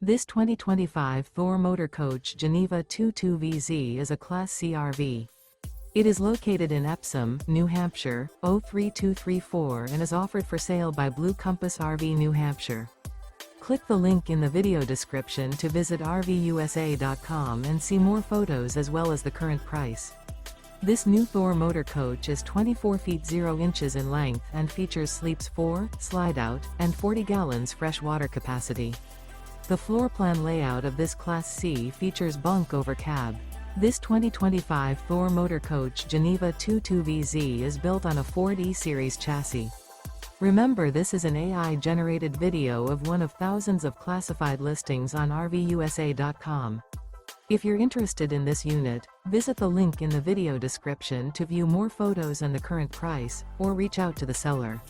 This 2025 Thor Motor Coach Geneva 22VZ is a Class C RV. It is located in Epsom, New Hampshire, 03234 and is offered for sale by Blue Compass RV New Hampshire. Click the link in the video description to visit RVUSA.com and see more photos as well as the current price. This new Thor Motor Coach is 24 feet 0 inches in length and features sleeps 4, Slideout, and 40 gallons fresh water capacity. The floor plan layout of this Class C features Bunk Over Cab. This 2025 Thor Motor Coach Geneva 22VZ is built on a Ford E-Series chassis. Remember, this is an AI-generated video of one of thousands of classified listings on RVUSA.com. If you're interested in this unit, visit the link in the video description to view more photos and the current price, or reach out to the seller.